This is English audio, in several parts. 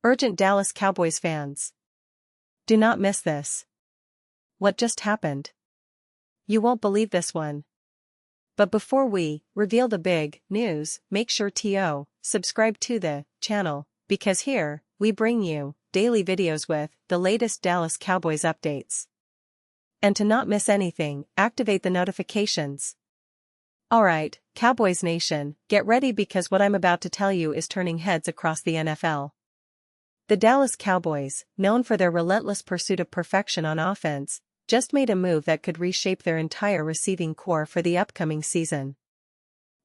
Urgent Dallas Cowboys fans. Do not miss this. What just happened? You won't believe this one. But before we reveal the big news, make sure to subscribe to the channel, because here, we bring you daily videos with the latest Dallas Cowboys updates. And to not miss anything, activate the notifications. Alright, Cowboys Nation, get ready because what I'm about to tell you is turning heads across the NFL. The Dallas Cowboys, known for their relentless pursuit of perfection on offense, just made a move that could reshape their entire receiving core for the upcoming season.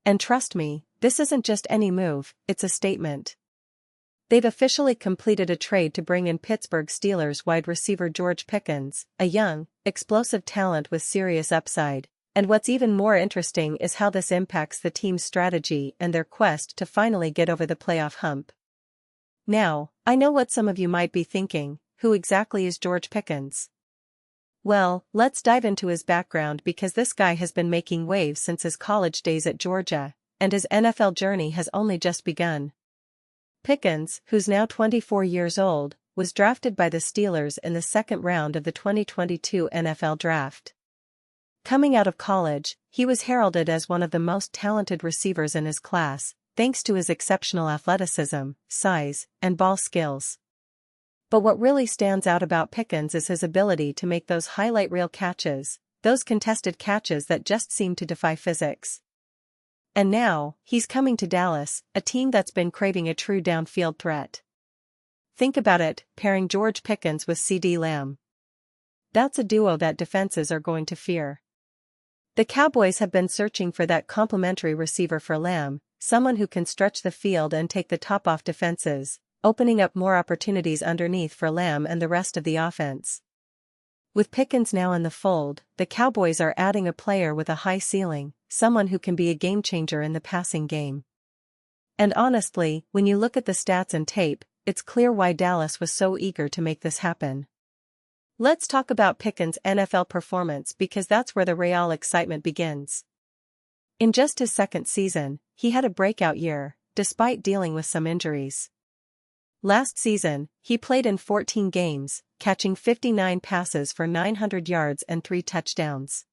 And trust me, this isn't just any move, it's a statement. They've officially completed a trade to bring in Pittsburgh Steelers wide receiver George Pickens, a young, explosive talent with serious upside. And what's even more interesting is how this impacts the team's strategy and their quest to finally get over the playoff hump. Now, I know what some of you might be thinking, who exactly is George Pickens? Well, let's dive into his background because this guy has been making waves since his college days at Georgia, and his NFL journey has only just begun. Pickens, who's now 24 years old, was drafted by the Steelers in the second round of the 2022 NFL Draft. Coming out of college, he was heralded as one of the most talented receivers in his class, thanks to his exceptional athleticism, size, and ball skills. But what really stands out about Pickens is his ability to make those highlight reel catches, those contested catches that just seem to defy physics. And now, he's coming to Dallas, a team that's been craving a true downfield threat. Think about it, pairing George Pickens with CeeDee Lamb. That's a duo that defenses are going to fear. The Cowboys have been searching for that complementary receiver for Lamb, someone who can stretch the field and take the top off defenses, opening up more opportunities underneath for Lamb and the rest of the offense. With Pickens now in the fold, the Cowboys are adding a player with a high ceiling, someone who can be a game-changer in the passing game. And honestly, when you look at the stats and tape, it's clear why Dallas was so eager to make this happen. Let's talk about Pickens' NFL performance because that's where the real excitement begins. In just his second season, he had a breakout year, despite dealing with some injuries. Last season, he played in 14 games, catching 59 passes for 900 yards and 3 touchdowns.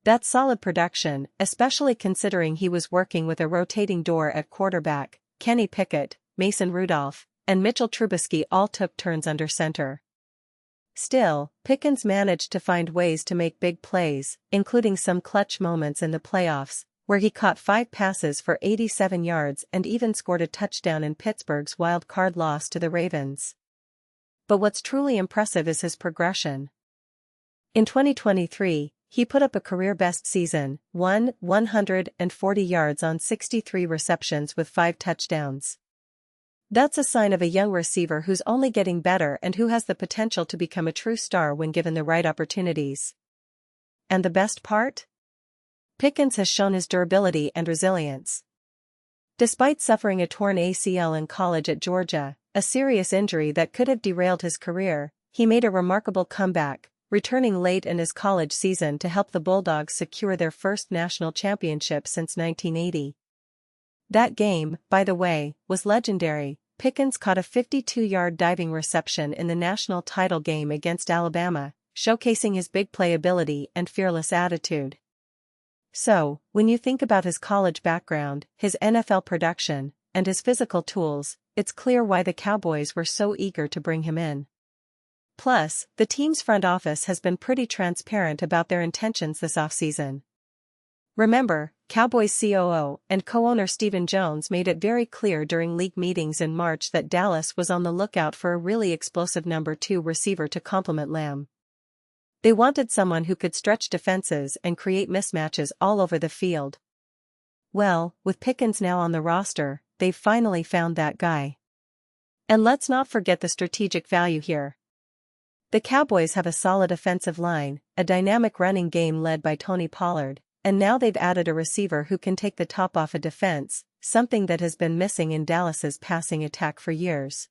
That's solid production, especially considering he was working with a rotating door at quarterback. Kenny Pickett, Mason Rudolph, and Mitchell Trubisky all took turns under center. Still, Pickens managed to find ways to make big plays, including some clutch moments in the playoffs, where he caught 5 passes for 87 yards and even scored a touchdown in Pittsburgh's wild-card loss to the Ravens. But what's truly impressive is his progression. In 2023, he put up a career-best season, 140 yards on 63 receptions with 5 touchdowns. That's a sign of a young receiver who's only getting better and who has the potential to become a true star when given the right opportunities. And the best part? Pickens has shown his durability and resilience. Despite suffering a torn ACL in college at Georgia, a serious injury that could have derailed his career, he made a remarkable comeback, returning late in his college season to help the Bulldogs secure their first national championship since 1980. That game, by the way, was legendary. Pickens caught a 52-yard diving reception in the national title game against Alabama, showcasing his big play ability and fearless attitude. So, when you think about his college background, his NFL production, and his physical tools, it's clear why the Cowboys were so eager to bring him in. Plus, the team's front office has been pretty transparent about their intentions this offseason. Remember, Cowboys COO and co-owner Stephen Jones made it very clear during league meetings in March that Dallas was on the lookout for a really explosive number 2 receiver to complement Lamb. They wanted someone who could stretch defenses and create mismatches all over the field. Well, with Pickens now on the roster, they've finally found that guy. And let's not forget the strategic value here. The Cowboys have a solid offensive line, a dynamic running game led by Tony Pollard, and now they've added a receiver who can take the top off a defense, something that has been missing in Dallas's passing attack for years.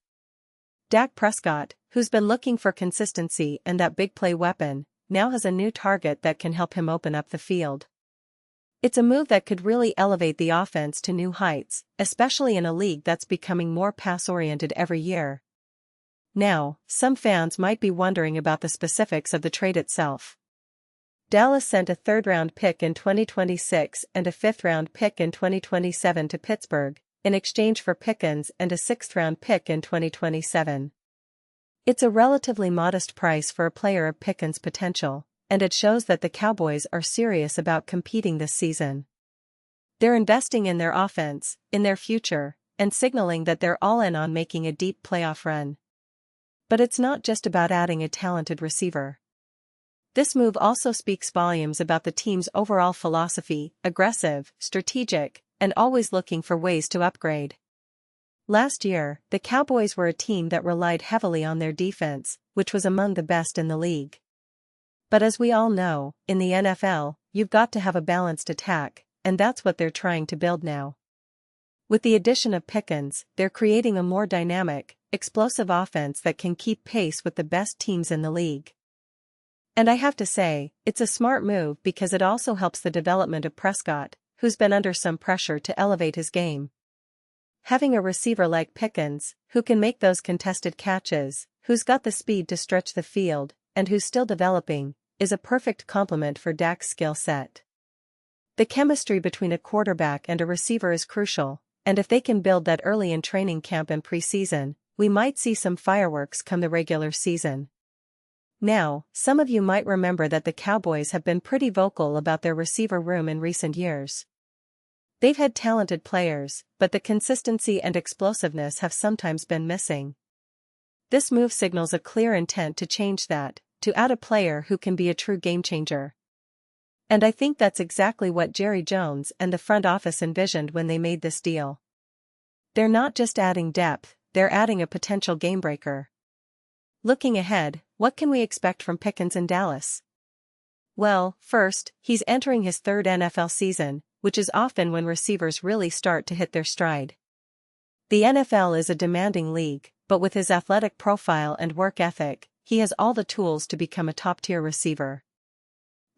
Dak Prescott, who's been looking for consistency and that big play weapon, now has a new target that can help him open up the field. It's a move that could really elevate the offense to new heights, especially in a league that's becoming more pass-oriented every year, Now, some fans might be wondering about the specifics of the trade itself. Dallas sent a third-round pick in 2026 and a fifth-round pick in 2027 to Pittsburgh, in exchange for Pickens and a sixth-round pick in 2027. It's a relatively modest price for a player of Pickens' potential, and it shows that the Cowboys are serious about competing this season. They're investing in their offense, in their future, and signaling that they're all in on making a deep playoff run. But it's not just about adding a talented receiver. This move also speaks volumes about the team's overall philosophy: aggressive, strategic, and always looking for ways to upgrade. Last year, the Cowboys were a team that relied heavily on their defense, which was among the best in the league. But as we all know, in the NFL, you've got to have a balanced attack, and that's what they're trying to build now. With the addition of Pickens, they're creating a more dynamic, explosive offense that can keep pace with the best teams in the league. And I have to say, it's a smart move because it also helps the development of Prescott, who's been under some pressure to elevate his game. Having a receiver like Pickens, who can make those contested catches, who's got the speed to stretch the field, and who's still developing, is a perfect complement for Dak's skill set. The chemistry between a quarterback and a receiver is crucial, and if they can build that early in training camp and preseason, we might see some fireworks come the regular season. Now, some of you might remember that the Cowboys have been pretty vocal about their receiver room in recent years. They've had talented players, but the consistency and explosiveness have sometimes been missing. This move signals a clear intent to change that, to add a player who can be a true game-changer. And I think that's exactly what Jerry Jones and the front office envisioned when they made this deal. They're not just adding depth, they're adding a potential game-breaker. Looking ahead, what can we expect from Pickens in Dallas? Well, first, he's entering his third NFL season, which is often when receivers really start to hit their stride. The NFL is a demanding league, but with his athletic profile and work ethic, he has all the tools to become a top-tier receiver.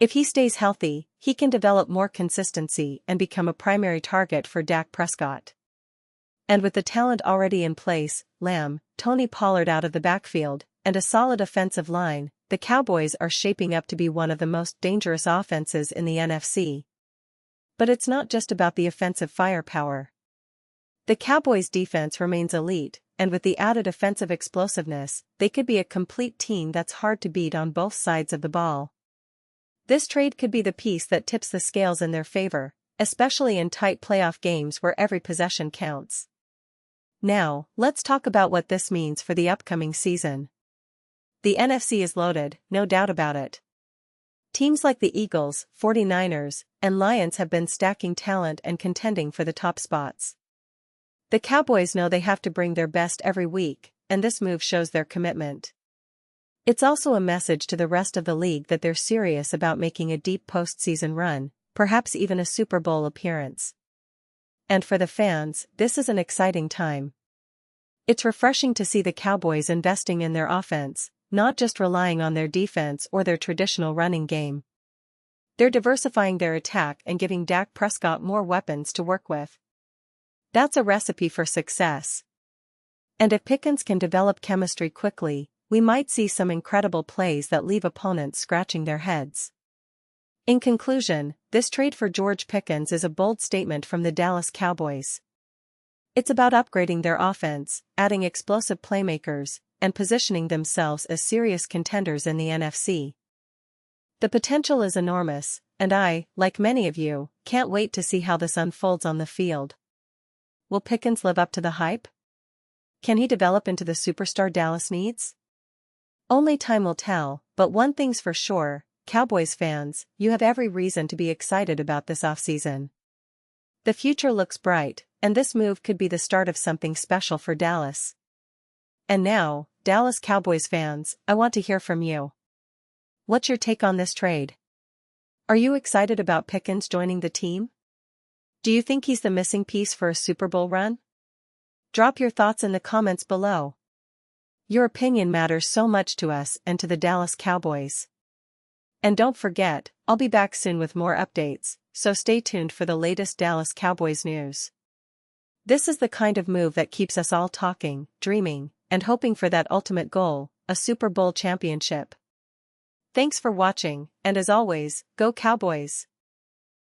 If he stays healthy, he can develop more consistency and become a primary target for Dak Prescott. And with the talent already in place, Lamb, Tony Pollard out of the backfield, and a solid offensive line, the Cowboys are shaping up to be one of the most dangerous offenses in the NFC. But it's not just about the offensive firepower. The Cowboys' defense remains elite, and with the added offensive explosiveness, they could be a complete team that's hard to beat on both sides of the ball. This trade could be the piece that tips the scales in their favor, especially in tight playoff games where every possession counts. Now, let's talk about what this means for the upcoming season. The NFC is loaded, no doubt about it. Teams like the Eagles, 49ers, and Lions have been stacking talent and contending for the top spots. The Cowboys know they have to bring their best every week, and this move shows their commitment. It's also a message to the rest of the league that they're serious about making a deep postseason run, perhaps even a Super Bowl appearance. And for the fans, this is an exciting time. It's refreshing to see the Cowboys investing in their offense, not just relying on their defense or their traditional running game. They're diversifying their attack and giving Dak Prescott more weapons to work with. That's a recipe for success. And if Pickens can develop chemistry quickly, we might see some incredible plays that leave opponents scratching their heads. In conclusion, this trade for George Pickens is a bold statement from the Dallas Cowboys. It's about upgrading their offense, adding explosive playmakers, and positioning themselves as serious contenders in the NFC. The potential is enormous, and I, like many of you, can't wait to see how this unfolds on the field. Will Pickens live up to the hype? Can he develop into the superstar Dallas needs? Only time will tell, but one thing's for sure, Cowboys fans, you have every reason to be excited about this offseason. The future looks bright, and this move could be the start of something special for Dallas. And now, Dallas Cowboys fans, I want to hear from you. What's your take on this trade? Are you excited about Pickens joining the team? Do you think he's the missing piece for a Super Bowl run? Drop your thoughts in the comments below. Your opinion matters so much to us and to the Dallas Cowboys. And don't forget, I'll be back soon with more updates, so stay tuned for the latest Dallas Cowboys news. This is the kind of move that keeps us all talking, dreaming, and hoping for that ultimate goal, a Super Bowl championship. Thanks for watching, and as always, go Cowboys!